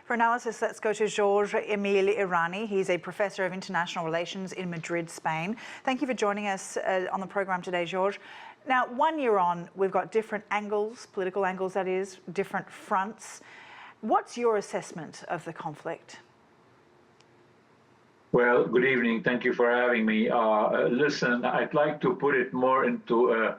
For analysis, let's go to Emile Irani. He's a professor of international relations in Madrid, Spain. Thank you for joining us on the program today, George. Now, 1 year on, we've got different angles, political angles that is, different fronts. What's your assessment of the conflict? Well, good evening. Thank you for having me. Listen, I'd like to put it more into a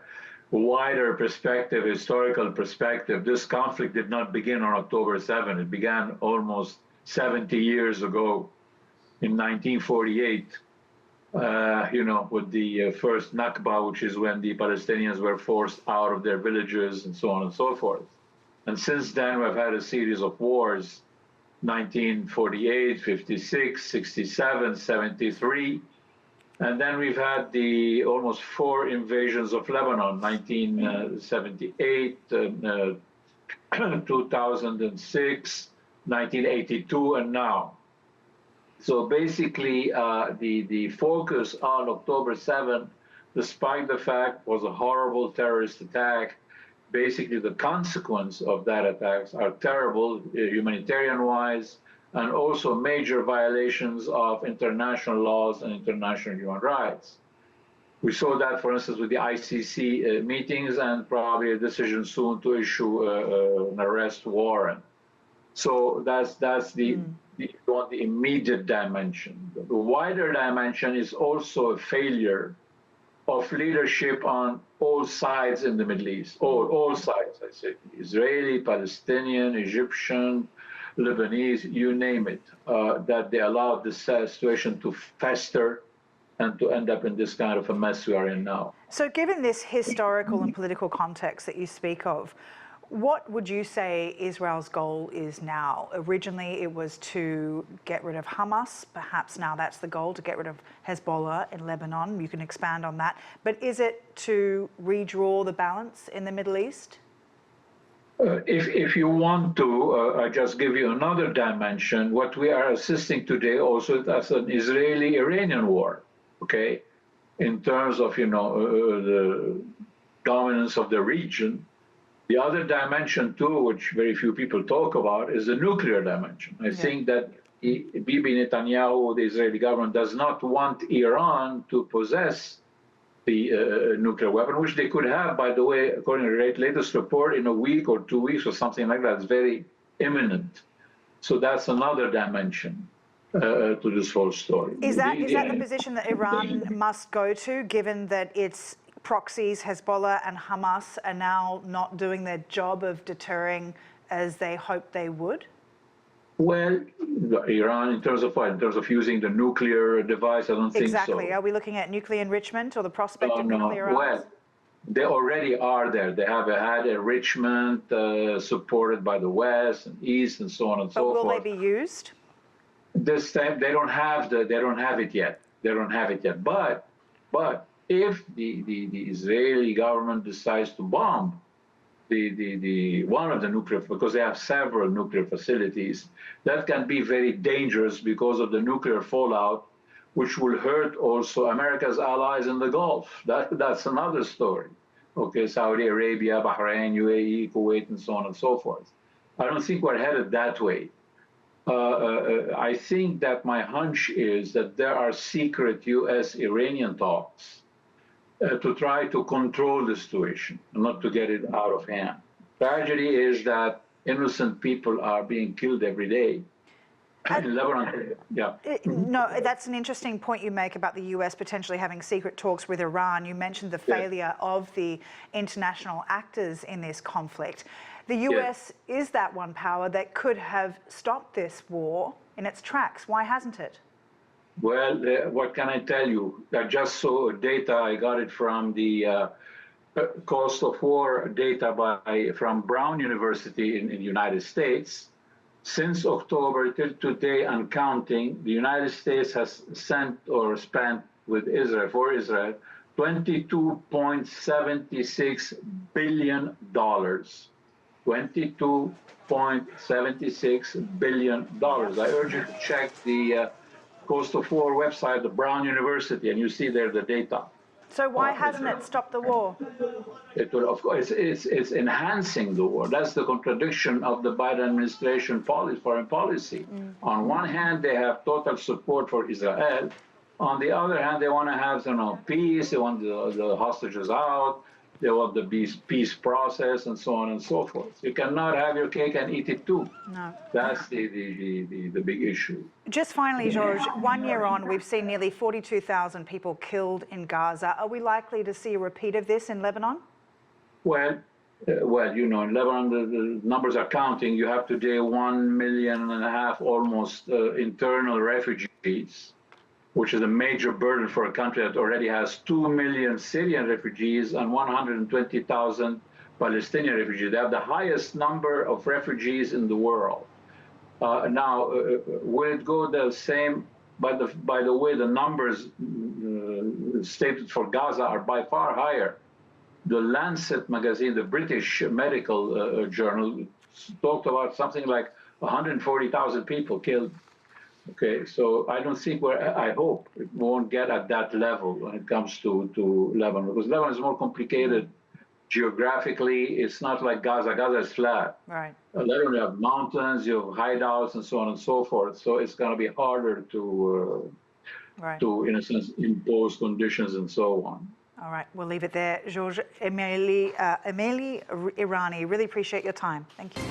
wider perspective, historical perspective. This conflict did not begin on October 7. It began almost 70 years ago in 1948, with the first Nakba, which is when the Palestinians were forced out of their villages and so on and so forth. And since then, we've had a series of wars, 1948, 56, 67, 73. And then we've had the almost 4 invasions of Lebanon, 1978, 2006, 1982, and now. So basically, the focus on October 7, despite the fact it was a horrible terrorist attack, basically the consequence of that attacks are terrible humanitarian-wise, and also major violations of international laws and international human rights. We saw that, for instance, with the ICC meetings and probably a decision soon to issue an arrest warrant. So that's the immediate dimension. The wider dimension is also a failure of leadership on all sides in the Middle East, all sides, I say, Israeli, Palestinian, Egyptian, Lebanese, you name it, that they allowed this situation to fester and to end up in this kind of a mess we are in now. So given this historical and political context that you speak of, what would you say Israel's goal is now? Originally, it was to get rid of Hamas. Perhaps now that's the goal, to get rid of Hezbollah in Lebanon. You can expand on that. But is it to redraw the balance in the Middle East? If you want to, I just give you another dimension. What we are assisting today also as an Israeli-Iranian war, okay? In terms of, the dominance of the region. The other dimension too, which very few people talk about, is the nuclear dimension. I think that Bibi Netanyahu, the Israeli government, does not want Iran to possess the nuclear weapon, which they could have, by the way, according to the latest report, in a week or 2 weeks or something like that. It's very imminent. So that's another dimension to this whole story. Is that the position that Iran must go to, given that its proxies, Hezbollah and Hamas, are now not doing their job of deterring as they hoped they would? Well, Iran, in terms of what? In terms of using the nuclear device, I don't think so. Exactly. Are we looking at nuclear enrichment or the prospect of nuclear arms? Well, they already are there. They have had enrichment supported by the West and East and so on and so forth. But will they be used? This time they don't have it yet. They don't have it yet. But if the Israeli government decides to bomb one of the nuclear, because they have several nuclear facilities, that can be very dangerous because of the nuclear fallout, which will hurt also America's allies in the Gulf. That's another story. Okay, Saudi Arabia, Bahrain, UAE, Kuwait, and so on and so forth. I don't think we're headed that way. I think that my hunch is that there are secret U.S.-Iranian talks to try to control the situation and not to get it out of hand. Tragedy is that innocent people are being killed every day. In Lebanon, No, that's an interesting point you make about the US potentially having secret talks with Iran. You mentioned the failure of the international actors in this conflict. The US is that one power that could have stopped this war in its tracks. Why hasn't it? Well, what can I tell you? I just saw data. I got it from the cost of war data from Brown University in the United States. Since October till today and counting, the United States has sent or spent for Israel, $22.76 billion. $22.76 billion. I urge you to check the Coast of War website, the Brown University, and you see there the data. So why hasn't it stopped the war? It will, of course, it's enhancing the war. That's the contradiction of the Biden administration foreign policy. On one hand, they have total support for Israel. On the other hand, they want to have peace. They want the hostages out. They want the peace process, and so on and so forth. You cannot have your cake and eat it too. No. That's the big issue. Just finally, George, 1 year on, we've seen nearly 42,000 people killed in Gaza. Are we likely to see a repeat of this in Lebanon? Well, in Lebanon, the numbers are counting. You have today 1.5 million almost internal refugees, which is a major burden for a country that already has 2 million Syrian refugees and 120,000 Palestinian refugees. They have the highest number of refugees in the world. Now, will it go the same? By the way, the numbers stated for Gaza are by far higher. The Lancet magazine, the British medical journal, talked about something like 140,000 people killed. Okay, so I don't think I hope it won't get at that level when it comes to Lebanon, because Lebanon is more complicated geographically. It's not like Gaza. Gaza is flat. Right. Lebanon, you have mountains, you have hideouts, and so on and so forth. So it's going to be harder to, in a sense, impose conditions and so on. All right, we'll leave it there. George Emile Irani, really appreciate your time. Thank you.